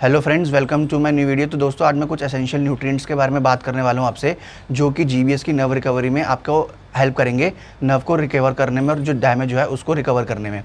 Hello friends, welcome to my new video. तो दोस्तों, आज मैं कुछ एसेंशियल न्यूट्रिएंट्स के बारे में बात करने वाला हूं आपसे, जो कि जीबीएस की नर्व रिकवरी में आपको हेल्प करेंगे, नर्व को रिकवर करने में और जो डैमेज हुआ है उसको रिकवर करने में।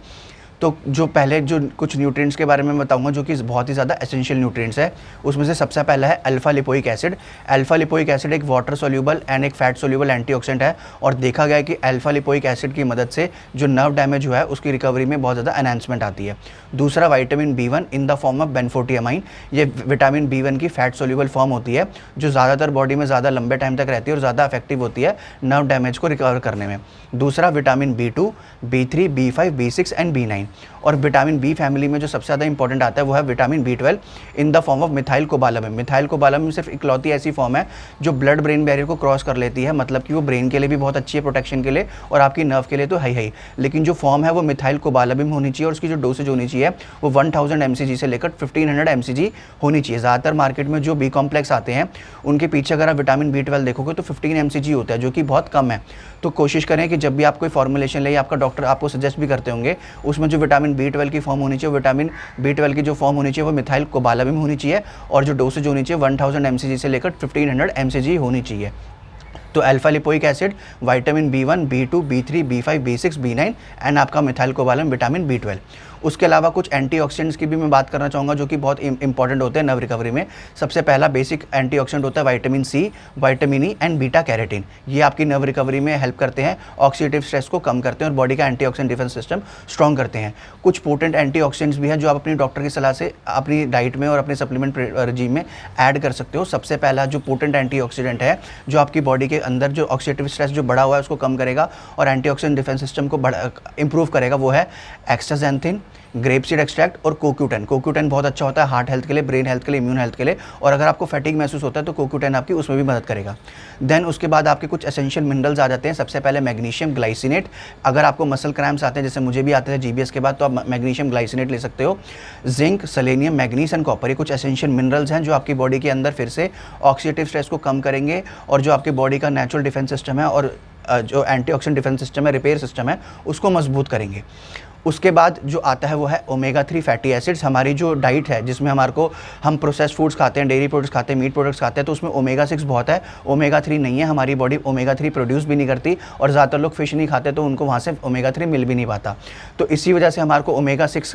तो जो पहले जो कुछ न्यूट्रिएंट्स के बारे में बताऊंगा जो कि बहुत ही ज़्यादा एसेंशियल न्यूट्रिएंट्स है, उसमें से सबसे पहला है alpha lipoic acid. Alpha lipoic acid एक वाटर सोल्यूबल एंड एक फैट सोल्यूबल एंटीऑक्सीडेंट है, और देखा गया है कि अल्फा लिपोइक एसिड की मदद से जो नर्व डैमेज हुआ है उसकी रिकवरी में बहुत ज़्यादा एनहांसमेंट आती है। दूसरा vitamin B1 in the form of benfotiamine. ये विटामिन B1 की फैट सोल्यूबल फॉर्म होती है, जो ज़्यादातर बॉडी में ज़्यादा लंबे टाइम तक रहती है और ज़्यादा इफेक्टिव होती है नर्व डैमेज को रिकवर करने में। दूसरा vitamin B2, B3, B5, B6 and B9। और विटामिन बी फैमिली में जो सबसे ज़्यादा इंपॉर्टेंट आता है वो है vitamin B12 in the form of methyl cobalamin. Methyl cobalamin सिर्फ इकलौती ऐसी फॉर्म है जो ब्लड ब्रेन बैरियर को क्रॉस कर लेती है, मतलब कि वो ब्रेन के लिए भी बहुत अच्छी है प्रोटेक्शन के लिए, और आपकी नर्व के लिए तो है ही। लेकिन जो फॉर्म है वो मिथाइल कोबालामिन होनी चाहिए, और उसकी जो डोसेज होनी चाहिए वो 1000 mcg से लेकर 1500 mcg होनी चाहिए। ज़्यादातर मार्केट में जो बी कॉम्प्लेक्स आते हैं उनके पीछे अगर आप विटामिन B12 देखोगे तो 15 mcg होता है, जो कि बहुत कम है। तो कोशिश करें कि जब भी आप कोई फॉर्मुलेशन ले, आपका डॉक्टर आपको सजेस्ट भी करते होंगे, उसमें जो विटामिन B12 की फॉर्म होनी चाहिए, विटामिन B12 की जो फॉर्म होनी चाहिए वो मिथाइल कोबालामिन होनी चाहिए, और जो डोसेज होनी चाहिए 1000 mcg से लेकर 1500 mcg होनी चाहिए। तो alpha lipoic acid, vitamin B1, B2, B3, B5, B6, B9 and आपका मिथाइल कोबालामिन विटामिन B12। उसके अलावा कुछ एंटीऑक्सीडेंट्स की भी मैं बात करना चाहूँगा जो कि बहुत इंपॉर्टेंट होते हैं नर्व रिकवरी में। सबसे पहला बेसिक एंटीऑक्सीडेंट होता है vitamin C, vitamin E and beta carotene. ये आपकी नर्व रिकवरी में हेल्प करते हैं, ऑक्सीडेटिव स्ट्रेस को कम करते हैं और बॉडी का एंटीऑक्सीडेंट डिफेंस सिस्टम स्ट्रॉन्ग करते हैं। कुछ पोटेंट एंटीऑक्सीडेंट्स भी हैं जो आप अपनी डॉक्टर की सलाह से अपनी डाइट में और अपने सप्लीमेंट रिजीम में ऐड कर सकते हो। सबसे पहला जो पोटेंट एंटीऑक्सीडेंट है जो आपकी बॉडी के अंदर जो ऑक्सीडेटिव स्ट्रेस जो बढ़ा हुआ है उसको कम करेगा और एंटीऑक्सीडेंट डिफेंस सिस्टम को इंप्रूव करेगा, वो है एक्स्ट्राजेंथिन, ग्रेप सीड एक्सट्रैक्ट और कोक्यूटेन। कोक्यूटेन बहुत अच्छा होता है हार्ट हेल्थ के लिए, ब्रेन हेल्थ के लिए, इम्यून हेल्थ के लिए, और अगर आपको फैटिग महसूस होता है तो कोक्यूटेन आपकी उसमें भी मदद करेगा। देन उसके बाद आपके कुछ एसेंशियल मिनरल्स आ जाते हैं। सबसे पहले मैग्नीशियम ग्लाइसिनेट। अगर आपको मसल क्रैम्प्स आते हैं, जैसे मुझे भी आते थे जीबीएस के बाद, तो आप मैग्नीशियम ग्लाइसिनेट ले सकते हो। Zinc, selenium, manganese and copper, ये कुछ एसेंशियल मिनरल्स हैं जो आपकी बॉडी के अंदर फिर से ऑक्सीडेटिव स्ट्रेस को कम करेंगे, और जो आपकी बॉडी का नेचुरल डिफेंस सिस्टम है और जो एंटीऑक्सीडेंट डिफेंस सिस्टम है, रिपेयर सिस्टम है, उसको मजबूत करेंगे। उसके बाद जो आता है वो है ओमेगा 3 फैटी एसिड्स। हमारी जो डाइट है जिसमें हम प्रोसेस्ड फूड्स खाते हैं, डेयरी प्रोडक्ट्स खाते हैं, मीट प्रोडक्ट्स खाते हैं, तो उसमें ओमेगा 6 बहुत है, ओमेगा 3 नहीं है। हमारी बॉडी ओमेगा 3 प्रोड्यूस भी नहीं करती, और ज़्यादातर लोग फिश नहीं खाते तो उनको वहाँ से ओमेगा 3 मिल भी नहीं पाता। तो इसी वजह से हमारे को ओमेगा 6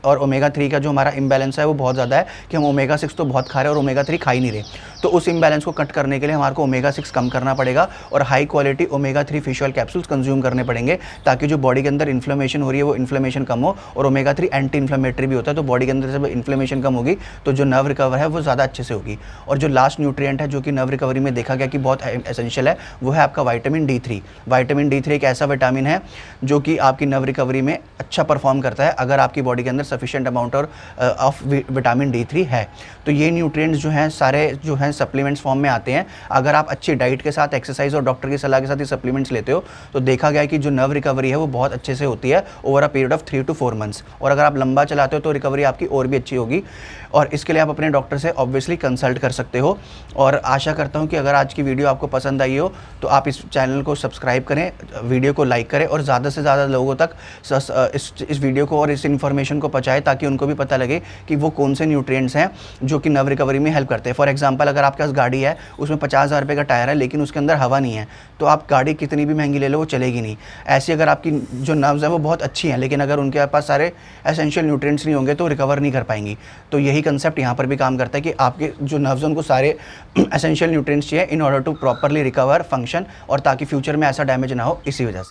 और ओमेगा 3 का जो हमारा इम्बैलेंस है वो बहुत ज़्यादा है कि हम ओमेगा 6 तो बहुत खा रहे हैं और ओमेगा 3 खा ही नहीं रहे। तो उस इम्बैलेंस को कट करने के लिए हमारे को ओमेगा 6 कम करना पड़ेगा और high quality omega 3 fish oil capsules consume करने पड़ेंगे, ताकि जो बॉडी के अंदर इन्फ्लेमेशन हो रही है वो इन्फ्लेमेशन कम हो। और ओमेगा 3 एंटी इन्फ्लेमेटरी भी होता है, तो बॉडी के अंदर जब इन्फ्लेमेशन कम होगी तो जो नर्व रिकवर है वो ज़्यादा अच्छे से होगी। और जो लास्ट न्यूट्रिएंट है जो कि नर्व रिकवरी में देखा गया कि बहुत एसेंशियल है, वो है आपका विटामिन D3। विटामिन D3 एक ऐसा विटामिन है जो कि आपकी नर्व रिकवरी में अच्छा परफॉर्म करता है अगर आपकी बॉडी के अंदर sufficient amount of vitamin D3 है। तो ये न्यूट्रिएंट्स जो हैं सारे जो हैं सप्लीमेंट्स फॉर्म में आते हैं। अगर आप अच्छी डाइट के साथ, एक्सरसाइज और डॉक्टर की सलाह के साथ ये सप्लीमेंट्स लेते हो तो देखा गया है कि जो नर्व रिकवरी है वो बहुत अच्छे से होती है over a period of 3 to 4 months। और अगर आप लंबा चलाते हो तो रिकवरी आपकी और भी अच्छी होगी, और इसके लिए आप अपने डॉक्टर से ऑब्वियसली कंसल्ट कर सकते हो। और आशा करता हूं कि अगर आज की वीडियो आपको पसंद आई हो तो आप इस चैनल को सब्सक्राइब करें, वीडियो को लाइक करें और ज़्यादा से ज़्यादा लोगों तक इस वीडियो को और इस इन्फॉर्मेशन को पहुँचाएं, ताकि उनको भी पता लगे कि वो कौन से न्यूट्रिएंट्स हैं जो कि नर्व रिकवरी में हेल्प करते हैं। फॉर एग्जाम्पल, अगर आपके पास गाड़ी है, उसमें 50,000 रुपये का टायर है लेकिन उसके अंदर हवा नहीं है, तो आप गाड़ी कितनी भी महंगी ले लो वो चलेगी नहीं। ऐसी अगर आपकी जो नर्व्स हैं वो बहुत अच्छी हैं लेकिन अगर उनके पास सारे एसेंशियल न्यूट्रिएंट्स नहीं होंगे तो रिकवर नहीं कर पाएंगी। तो यही कंसेप्ट यहाँ पर भी काम करता है कि आपके जो नर्व्स हैं उनको सारे एसेंशियल न्यूट्रिएंट्स चाहिए in order to properly recover, function, और ताकि फ्यूचर में ऐसा डैमेज ना हो, इसी वजह से।